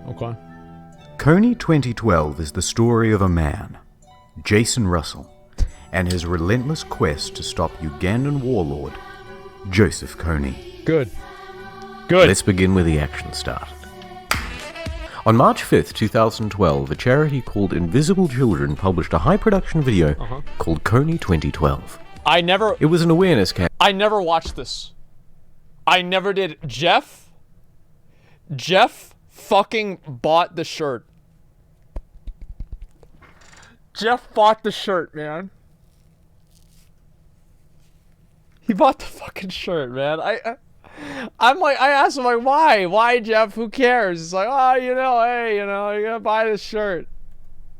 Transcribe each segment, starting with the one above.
Okay. Kony2012 is the story of a man, Jason Russell, and his relentless quest to stop Ugandan warlord, Joseph Kony. Good. Good. Let's begin where the action started. On March 5th, 2012, a charity called Invisible Children published a high-production video called Kony2012. It was an awareness campaign. I never watched this. I never did. Jeff fucking bought the shirt. Jeff bought the shirt, man. He bought the fucking shirt, man. I'm like, I asked him, like, why? Why, Jeff? Who cares? It's like, oh, you know, hey, you know, you gotta buy this shirt.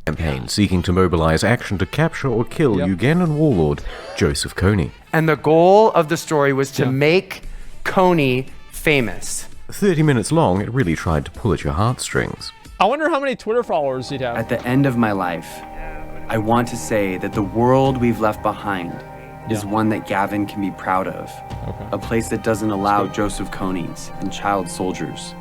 Campaign seeking to mobilize action to capture or kill Ugandan warlord Joseph Kony. And the goal of the story was to make Kony famous. 30 minutes long, it really tried to pull at your heartstrings. I wonder how many Twitter followers he'd have. At the end of my life, I want to say that the world we've left behind is one that Gavin can be proud of. A place that doesn't allow Joseph Konys and child soldiers.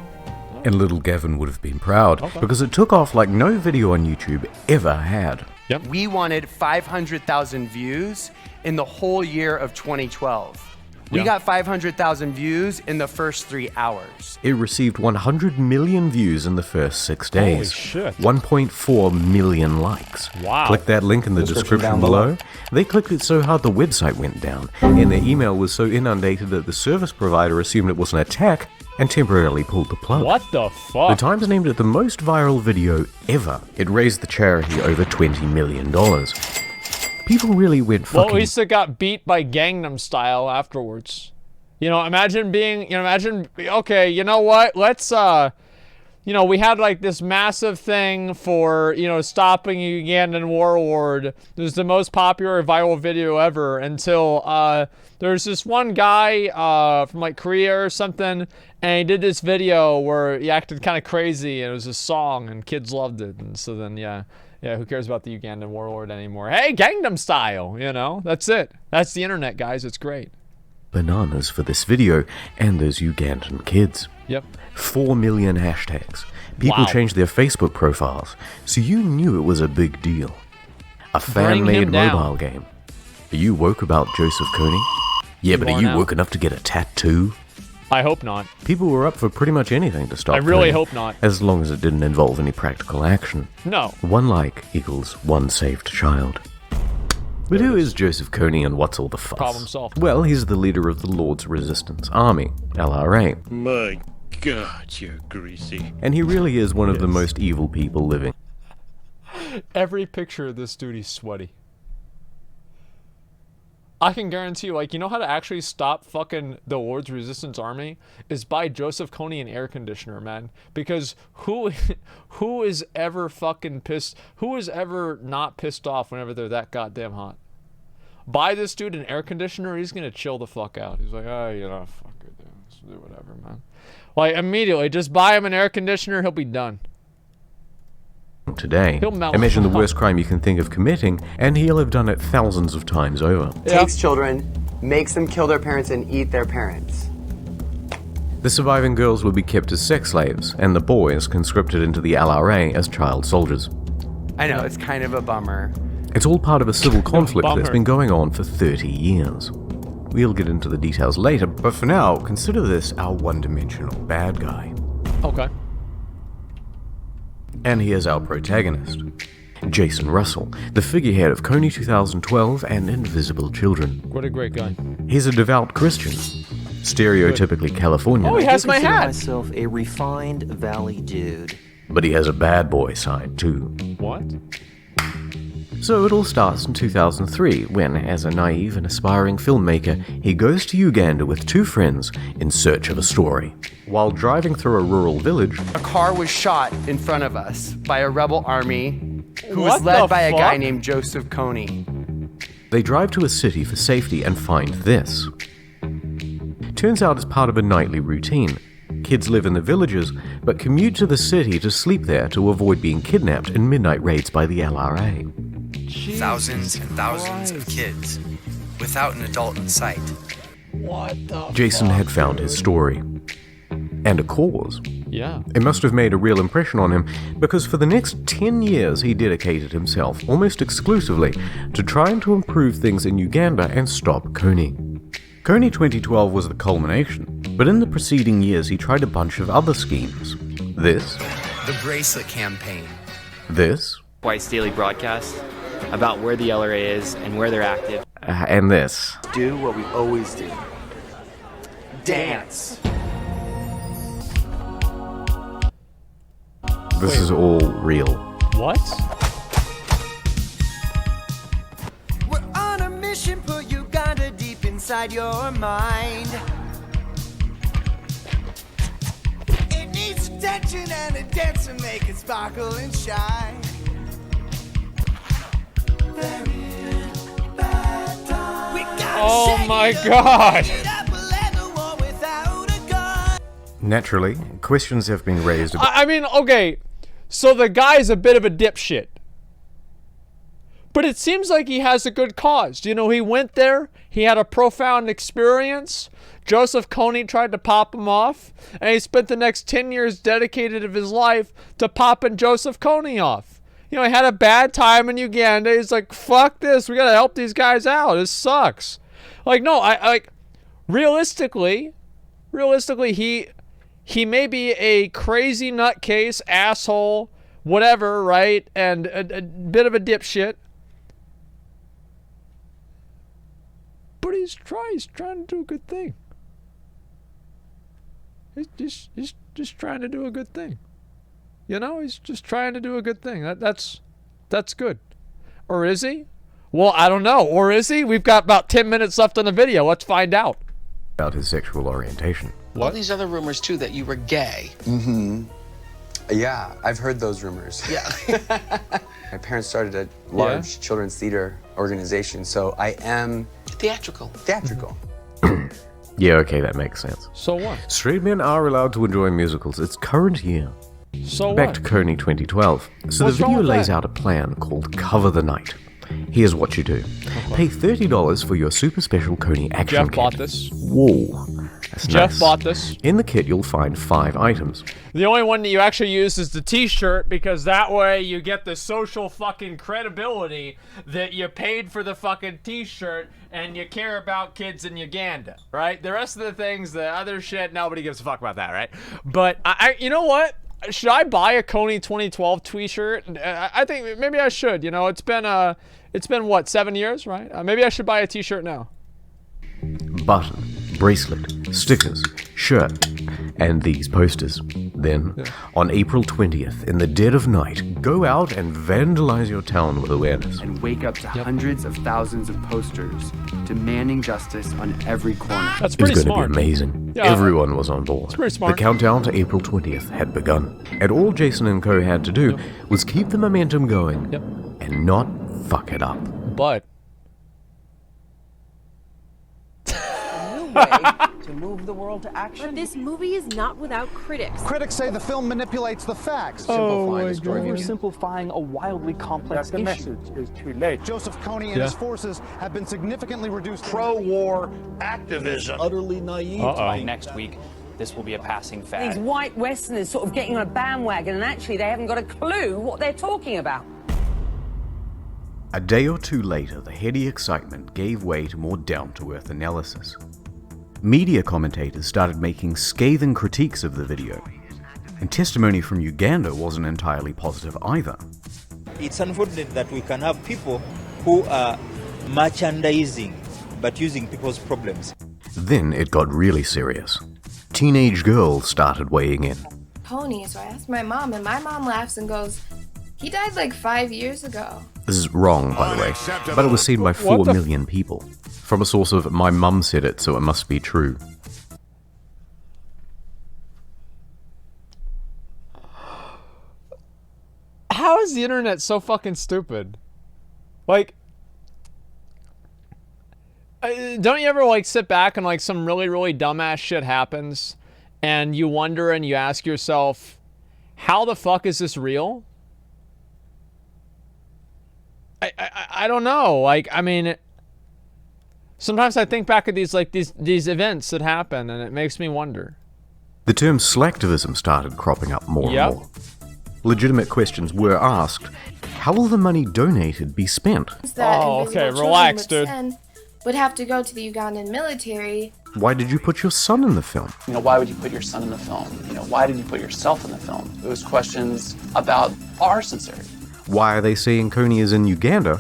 And little Gavin would have been proud because it took off like no video on YouTube ever had. We wanted 500,000 views in the whole year of 2012. We got 500,000 views in the first 3 hours. It received 100 million views in the first 6 days. Holy shit. 1.4 million likes. Wow. Click that link in the description below. They clicked it so hard the website went down, and their email was so inundated that the service provider assumed it was an attack and temporarily pulled the plug. What the fuck? The Times named it the most viral video ever. It raised the charity over $20 million. People really went fucking... Well, at least it got beat by Gangnam Style afterwards. You know, imagine being, okay, you know what? Let's, we had like this massive thing for, stopping Ugandan warlord. It was the most popular viral video ever until, there's this one guy, from like Korea or something, and he did this video where he acted kind of crazy, and it was a song, and kids loved it, and so then, yeah, who cares about the Ugandan warlord anymore? Hey, Gangnam Style, that's it. That's the internet, guys. It's great. Bananas for this video and those Ugandan kids. 4 million hashtags. People changed their Facebook profiles, so you knew it was a big deal. A fan-made mobile game. Are you woke about Joseph Kony? Yeah, but are you woke enough to get a tattoo? I hope not. People were up for pretty much anything to stop I really Kony, hope not. as long as it didn't involve any practical action. No. 1 like equals 1 saved child. But who is Joseph Kony and what's all the fuss? Problem solved. Well, he's the leader of the Lord's Resistance Army, LRA. My God, you're greasy. And he really is one of the most evil people living. Every picture of this dude is sweaty. I can guarantee you, you know how to actually stop fucking the Lord's Resistance Army? Is buy Joseph Kony an air conditioner, man. Because who is ever fucking pissed? Who is ever not pissed off whenever they're that goddamn hot? Buy this dude an air conditioner, he's gonna chill the fuck out. He's like, oh, fuck it, dude. Let's do whatever, man. Like, immediately, just buy him an air conditioner, he'll be done. Today, imagine the worst crime you can think of committing, and he'll have done it thousands of times over. Takes children, makes them kill their parents and eat their parents. The surviving girls will be kept as sex slaves, and the boys conscripted into the LRA as child soldiers. I know, it's kind of a bummer. It's all part of a civil conflict that's been going on for 30 years. We'll get into the details later, but for now, consider this our one-dimensional bad guy. Okay. And here's our protagonist, Jason Russell, the figurehead of Kony2012 and Invisible Children. What a great guy. He's a devout Christian, stereotypically Californian. Oh, he has my hat! I consider myself a refined valley dude. But he has a bad boy side, too. What? So it all starts in 2003, when, as a naive and aspiring filmmaker, he goes to Uganda with 2 friends in search of a story. While driving through a rural village, A car was shot in front of us by a rebel army who was led by a guy named Joseph Kony. they drive to a city for safety and find this. Turns out it's part of a nightly routine. Kids live in the villages, but commute to the city to sleep there to avoid being kidnapped in midnight raids by the LRA. Thousands and thousands of kids, without an adult in sight. What the Jason had found his story. And a cause. Yeah. It must have made a real impression on him, because for the next 10 years he dedicated himself almost exclusively to trying to improve things in Uganda and stop Kony. Kony2012 was the culmination, but in the preceding years he tried a bunch of other schemes. This. The Bracelet Campaign. This. Twice daily broadcast about where the LRA is and where they're active. And this. Do what we always do. Dance. This is all real. What? We're on a mission, put Uganda deep inside your mind. It needs attention and a dance to make it sparkle and shine. Oh my god! Naturally, questions have been raised about... I mean, okay, so the guy's a bit of a dipshit. But it seems like he has a good cause. You know, he went there, he had a profound experience. Joseph Kony tried to pop him off, and he spent the next 10 years dedicated of his life to popping Joseph Kony off. You know, he had a bad time in Uganda. He's like, fuck this, we gotta help these guys out. This sucks. Like, no, realistically, he may be a crazy nutcase, asshole, whatever, right? And a bit of a dipshit. But he's trying to do a good thing. He's just trying to do a good thing. You know, he's just trying to do a good thing. That's good. Or is he? Well, I don't know. Or is he? We've got about 10 minutes left on the video. Let's find out. About his sexual orientation. All these other rumors, too, that you were gay. Mm-hmm. Yeah, I've heard those rumors. Yeah. My parents started a large children's theater organization, so I am... Theatrical. Theatrical. Yeah, okay, that makes sense. So what? Straight men are allowed to enjoy musicals. It's current year. So Back what? to Kony2012. So What's the wrong video with lays that? out a plan called Cover the Night. Here's what you do. Pay $30 for your super special Kony action Jeff kit. bought this. Whoa. That's Jeff nice. bought this. In the kit, you'll find 5 items. The only one that you actually use is the t-shirt, because that way you get the social fucking credibility that you paid for the fucking t-shirt and you care about kids in Uganda, right? The rest of the things, the other shit, nobody gives a fuck about that, right? But you know what? Should I buy a Kony2012 t-shirt? I think maybe I should. You know, it's been what, 7 years, right? Maybe I should buy a t-shirt now. Button, bracelet, stickers, shirt, and these posters. Then, on April 20th, in the dead of night, go out and vandalize your town with awareness. And wake up to hundreds of thousands of posters demanding justice on every corner. That's It was pretty going smart. to be amazing. Yeah. Everyone was on board. It's pretty smart. The countdown to April 20th had begun, and all Jason and Co had to do was keep the momentum going and not fuck it up. But to move the world to action. But this movie is not without critics. Critics say the film manipulates the facts, Oh simplifying the story. Simplifying a wildly complex issue. message is too late. Joseph Kony and his forces have been significantly reduced. Pro-war activism. Utterly naive. Uh-oh. Next week, this will be a passing fad. These white Westerners sort of getting on a bandwagon, and actually they haven't got a clue what they're talking about. A day or two later, the heady excitement gave way to more down-to-earth analysis. Media commentators started making scathing critiques of the video, and testimony from Uganda wasn't entirely positive either. It's unfortunate that we can have people who are merchandising, but using people's problems. Then it got really serious. Teenage girls started weighing in. Kony, so I asked my mom, and my mom laughs and goes, "He died like 5 years ago." This is wrong, by the way, but it was seen by 4 million people. From a source of, my mum said it, so it must be true. how is the internet so fucking stupid? Like, don't you ever like sit back and like some really, really dumbass shit happens and you wonder and you ask yourself, how the fuck is this real? I don't know. Like, I mean, sometimes I think back at these like these events that happen and it makes me wonder. The term slacktivism started cropping up more and more. Legitimate questions were asked. How will the money donated be spent? Oh, okay, relax, dude. Would have to go to the Ugandan military. Why did you put your son in the film? You know, why would you put your son in the film? You know, why did you put yourself in the film? It was questions about our sincerity. Why are they saying Kony is in Uganda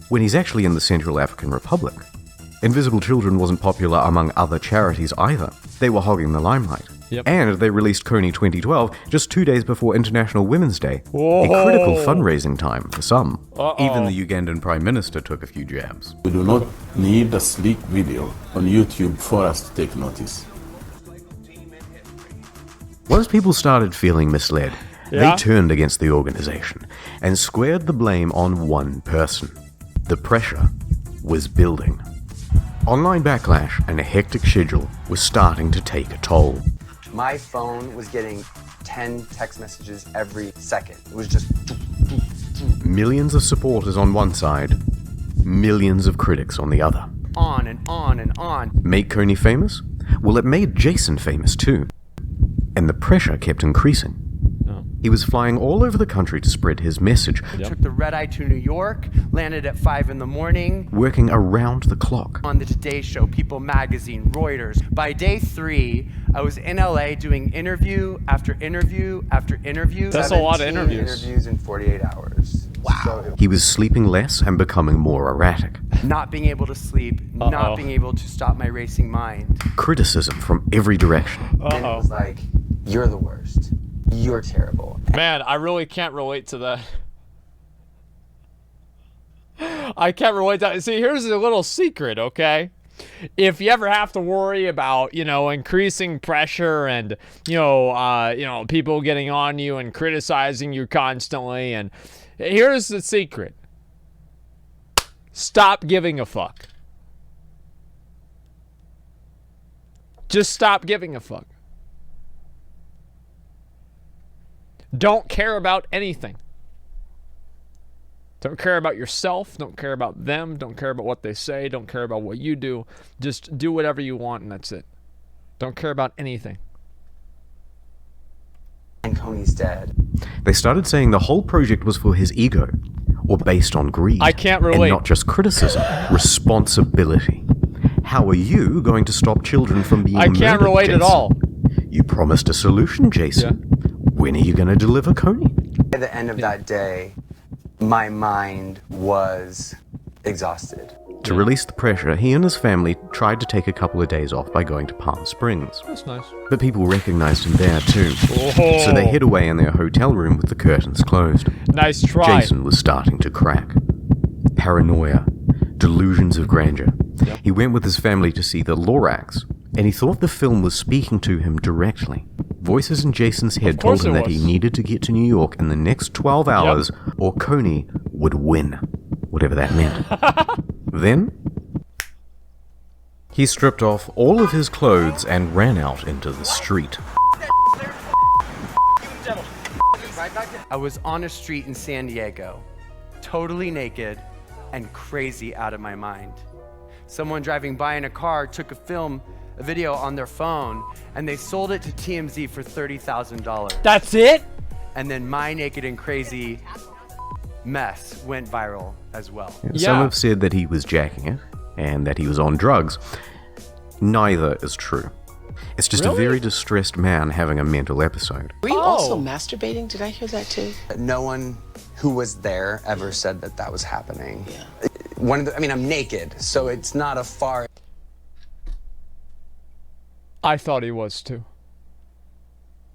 when he's actually in the Central African Republic? Invisible Children wasn't popular among other charities either. They were hogging the limelight. Yep. And they released Kony2012 just 2 days before International Women's Day. Whoa. A critical fundraising time for some. Uh-oh. Even the Ugandan Prime Minister took a few jabs. We do not need a sleek video on YouTube for us to take notice. Once people started feeling misled, Yeah? they turned against the organization and squared the blame on one person. The pressure was building. Online backlash and a hectic schedule was starting to take a toll. My phone was getting 10 text messages every second. It was just... Millions of supporters on one side, millions of critics on the other. On and on and on. Make Kony famous? Well, it made Jason famous too. And the pressure kept increasing. He was flying all over the country to spread his message. Took the red eye to New York, landed at 5 in the morning. Working around the clock. On the Today Show, People Magazine, Reuters. By day 3, I was in LA doing interview after interview after interview. That's a lot of interviews. Interviews in 48 hours. Wow. So He was sleeping less and becoming more erratic. not being able to sleep, not being able to stop my racing mind. Criticism from every direction. And it was like, you're the worst. You're terrible. Man, I really can't relate to that. I can't relate to that. See, here's a little secret, okay? If you ever have to worry about, you know, increasing pressure and, you know, people getting on you and criticizing you constantly, and here's the secret. Stop giving a fuck. Just stop giving a fuck. Don't care about anything. Don't care about yourself. Don't care about them. Don't care about what they say. Don't care about what you do. Just do whatever you want and that's it. Don't care about anything. And Kony's dead. They started saying the whole project was for his ego, or based on greed. I can't relate. And not just criticism, responsibility. How are you going to stop children from being murdered, I can't relate Jason? at all. You promised a solution, Jason. Yeah. When are you going to deliver, Kony? At the end of that day, my mind was exhausted. To release the pressure, he and his family tried to take a couple of days off by going to Palm Springs. That's nice. But people recognized him there too. So they hid away in their hotel room with the curtains closed. Nice try. Jason was starting to crack. Paranoia, delusions of grandeur. Yep. He went with his family to see the Lorax, and he thought the film was speaking to him directly. Voices in Jason's head told him that he needed to get to New York in the next 12 hours, or Kony would win, whatever that meant. Then, he stripped off all of his clothes and ran out into the street. I was on a street in San Diego, totally naked and crazy out of my mind. Someone driving by in a car took a video on their phone, and they sold it to TMZ for $30,000. That's it? And then my naked and crazy mess went viral as well. Some have said that he was jacking it, and that he was on drugs. Neither is true. It's just a very distressed man having a mental episode. Were you also masturbating? Did I hear that too? No one who was there ever said that that was happening. Yeah. I'm naked, so it's not a far... I thought he was too.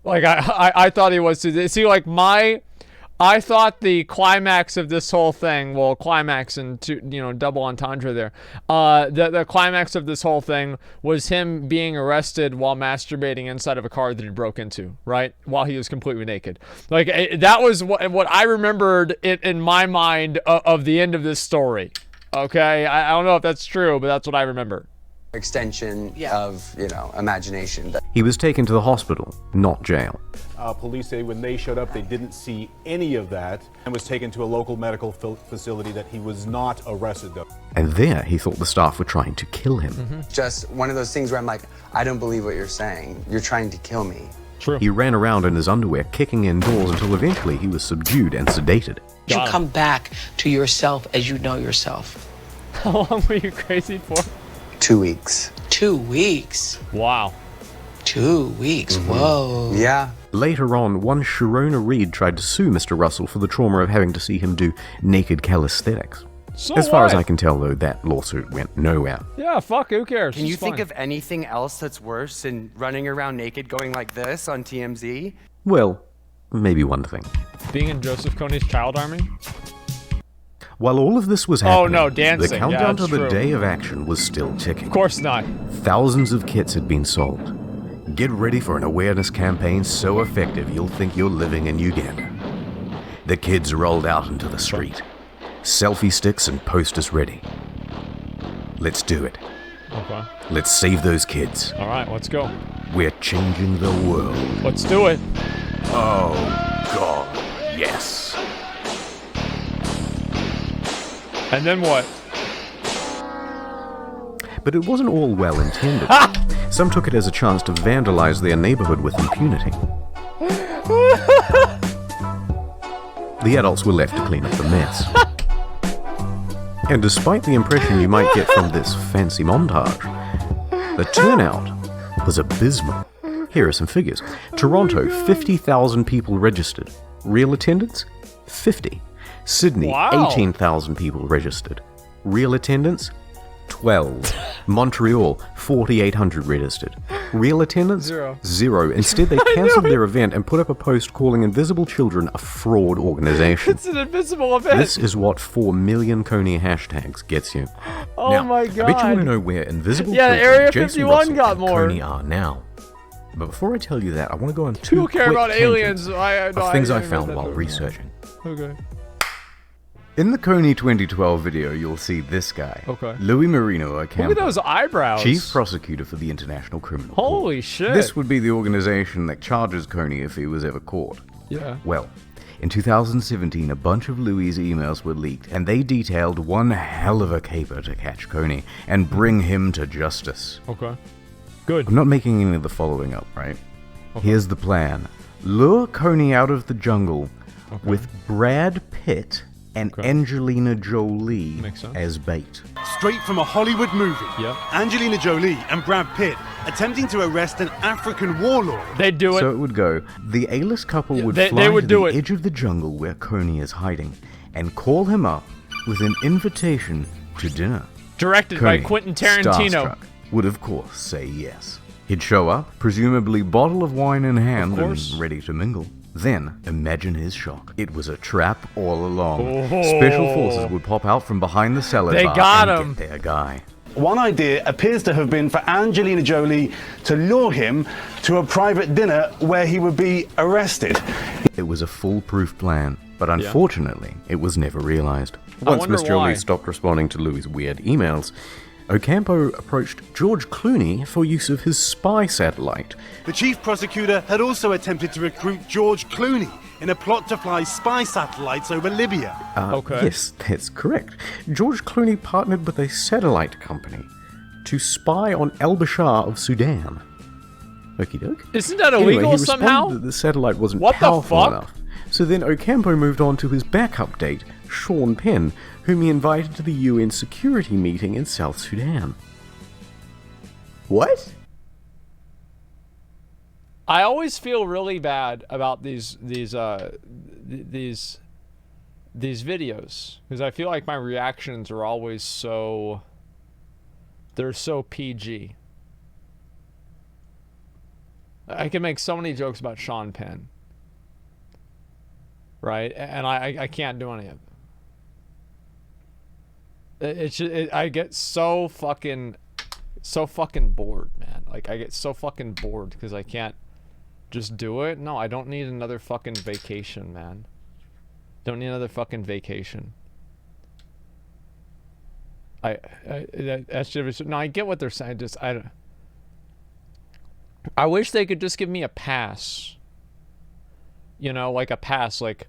Like, I thought he was too. See, like, I thought the climax of this whole thing, well, climax and double entendre there. The climax of this whole thing was him being arrested while masturbating inside of a car that he broke into, right? While he was completely naked. Like, that was what I remembered in my mind of the end of this story. Okay? I don't know if that's true, but that's what I remember. extension of, you know, imagination. He was taken to the hospital, not jail. Police say when they showed up, they didn't see any of that and was taken to a local medical facility that he was not arrested though. And there, he thought the staff were trying to kill him. Just one of those things where I'm like, I don't believe what you're saying. You're trying to kill me. True. He ran around in his underwear, kicking in doors until eventually he was subdued and sedated. You come back to yourself as you know yourself. How long were you crazy for? 2 weeks. 2 weeks? Wow. 2 weeks, whoa. Yeah. Later on, one Sharona Reed tried to sue Mr. Russell for the trauma of having to see him do naked calisthenics. So as far as what? I can tell, though, that lawsuit went nowhere. Yeah, fuck, who cares? Can you It's think fine. of anything else that's worse than running around naked going like this on TMZ? Well, maybe one thing. Being in Joseph Kony's child army? While all of this was Oh, happening, no, dancing. the Yeah, countdown to that's the true. day of action was still ticking. Of course not. Thousands of kits had been sold. Get ready for an awareness campaign so effective you'll think you're living in Uganda. The kids rolled out into the street. Selfie sticks and posters ready. Let's do it. Okay. Let's save those kids. All right, let's go. We're changing the world. Let's do it. Oh, God, yes. And then what? But it wasn't all well intended. Some took it as a chance to vandalize their neighborhood with impunity. The adults were left to clean up the mess. And despite the impression you might get from this fancy montage, the turnout was abysmal. Here are some figures. Toronto, 50,000 people registered. Real attendance? 50. Sydney, Wow. 18,000 people registered. Real attendance? 12. Montreal, 4,800 registered. Real attendance? Zero. Instead, they cancelled their event and put up a post calling Invisible Children a fraud organization. It's an invisible event. This is what 4 million Kony hashtags gets you. Oh now, my I bet you God. want to know where Invisible Yeah, Children, Area Jason 51 Russell, got and more. Kony are now. But before I tell you that, I want to go on two People care quick about tangents aliens. of things I found while researching. Okay. In the Kony2012 video, you'll see this guy. Okay. Louis Marino Ocampo. Look at those eyebrows. Chief prosecutor for the International Criminal Court. Holy shit. This would be the organization that charges Kony if he was ever caught. Yeah. Well, in 2017, a bunch of Louis' emails were leaked, and they detailed one hell of a caper to catch Kony and bring him to justice. Okay. Good. I'm not making any of the following up, right? Here's the plan. Lure Kony out of the jungle with Brad Pitt and Angelina Jolie as bait. Straight from a Hollywood movie. Yep. Angelina Jolie and Brad Pitt attempting to arrest an African warlord. They'd do it. So it would go, the A-list couple would they fly would to do the it. edge of the jungle where Kony is hiding and call him up with an invitation to dinner. Directed by Kony, Quentin Tarantino. starstruck, would of course say yes. He'd show up, presumably bottle of wine in hand and ready to mingle. Then, imagine his shock. It was a trap all along. Special forces would pop out from behind the salad They bar got and him. get their guy. One idea appears to have been for Angelina Jolie to lure him to a private dinner where he would be arrested. It was a foolproof plan, but unfortunately, it was never realized. I Once wonder Miss Jolie why. stopped responding to Louis' weird emails, Ocampo approached George Clooney for use of his spy satellite. The chief prosecutor had also attempted to recruit George Clooney in a plot to fly spy satellites over Libya. Yes, that's correct. George Clooney partnered with a satellite company to spy on al-Bashir of Sudan. Okie doke. Isn't that Anyway, illegal he responded somehow? that the satellite wasn't What the powerful fuck? enough. So then Ocampo moved on to his backup date, Sean Penn, whom he invited to the UN security meeting in South Sudan. What? I always feel really bad about these videos because I feel like my reactions are always they're so PG. I can make so many jokes about Sean Penn, right? And I can't do any of it. I get so fucking bored, man. Like I get so fucking bored because I can't just do it. No, I don't need another fucking vacation, man. Don't need another fucking vacation. That's just, no, I get what they're saying. I wish they could just give me a pass. You know, like a pass, like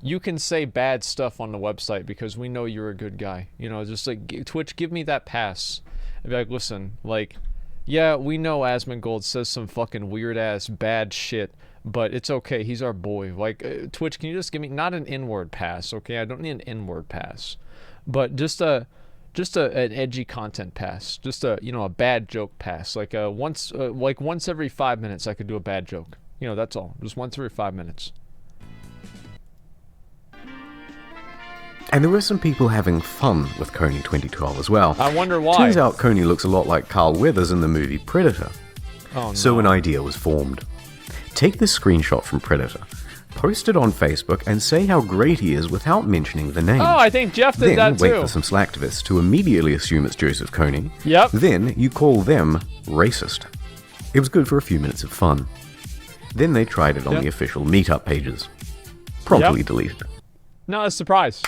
you can say bad stuff on the website because we know you're a good guy. You know, just like Twitch, give me that pass. I'd be like, listen, like, yeah, we know Asmongold says some fucking weird ass bad shit, but it's okay. He's our boy. Like, Twitch, can you just give me not an inward pass, okay? I don't need an inward pass, but just an edgy content pass, just a, you know, a bad joke pass, like once every 5 minutes I could do a bad joke. You know, that's all. Just once every 5 minutes. And there were some people having fun with Kony2012 as well. I wonder why. Turns out Kony looks a lot like Carl Weathers in the movie Predator. Oh, no. So an idea was formed. Take this screenshot from Predator, post it on Facebook, and say how great he is without mentioning the name. Oh, I think Jeff did that too. Then wait for some Slacktivists to immediately assume it's Joseph Kony. Yep. Then you call them racist. It was good for a few minutes of fun. Then they tried it on the official meetup pages. Promptly deleted. No, a surprise.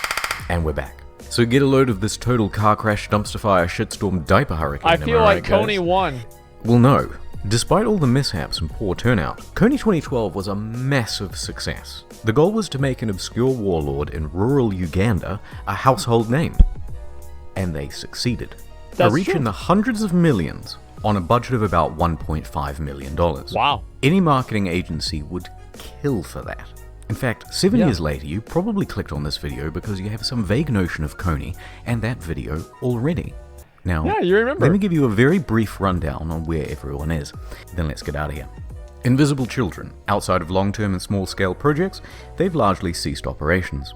And we're back. So get a load of this total car crash, dumpster fire, shitstorm, diaper hurricane. I feel like Kony guys? won. Well, no. Despite all the mishaps and poor turnout, Kony2012 was a massive success. The goal was to make an obscure warlord in rural Uganda a household name. And they succeeded. They're reaching the hundreds of millions on a budget of about $1.5 million. Wow. Any marketing agency would kill for that. In fact, 7 years later, you probably clicked on this video because you have some vague notion of Kony and that video already. Now, yeah, you remember. Let me give you a very brief rundown on where everyone is. Then let's get out of here. Invisible Children. Outside of long-term and small-scale projects, they've largely ceased operations.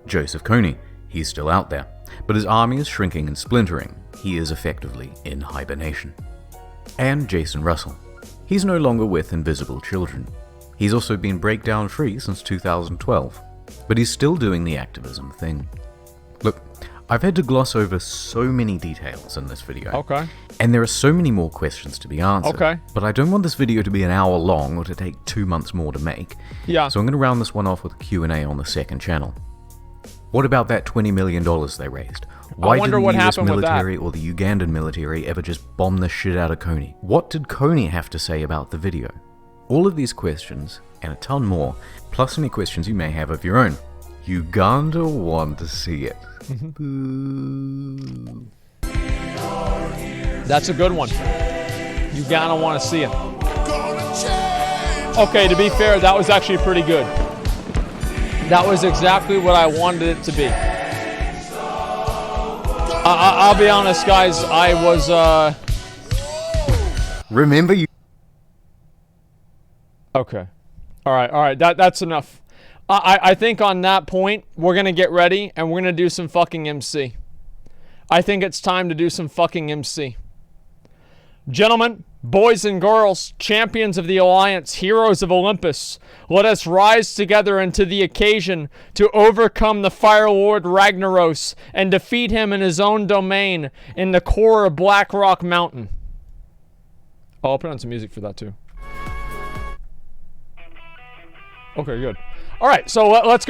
Joseph Kony. He's still out there, but his army is shrinking and splintering. He is effectively in hibernation. And Jason Russell. He's no longer with Invisible Children. He's also been breakdown free since 2012, but he's still doing the activism thing. Look, I've had to gloss over so many details in this video. Okay. And there are so many more questions to be answered. Okay. But I don't want this video to be an hour long or to take 2 months more to make. Yeah. So I'm going to round this one off with a Q&A on the second channel. What about that $20 million they raised? Why didn't the US military or the Ugandan military ever just bomb the shit out of Kony? What did Kony have to say about the video? All of these questions, and a ton more, plus any questions you may have of your own. Uganda want to see it. That's a good one. Uganda want to see it. Okay, to be fair, that was actually pretty good. That was exactly what I wanted it to be. I'll be honest, guys. I was, Remember you... Okay. All right. That's enough. I think on that point, we're going to get ready and we're going to do some fucking MC. I think it's time to do some fucking MC. Gentlemen, boys and girls, champions of the Alliance, heroes of Olympus, let us rise together into the occasion to overcome the Fire Lord Ragnaros and defeat him in his own domain in the core of Black Rock Mountain. Oh, I'll put on some music for that too. Okay, good. All right, so let's go.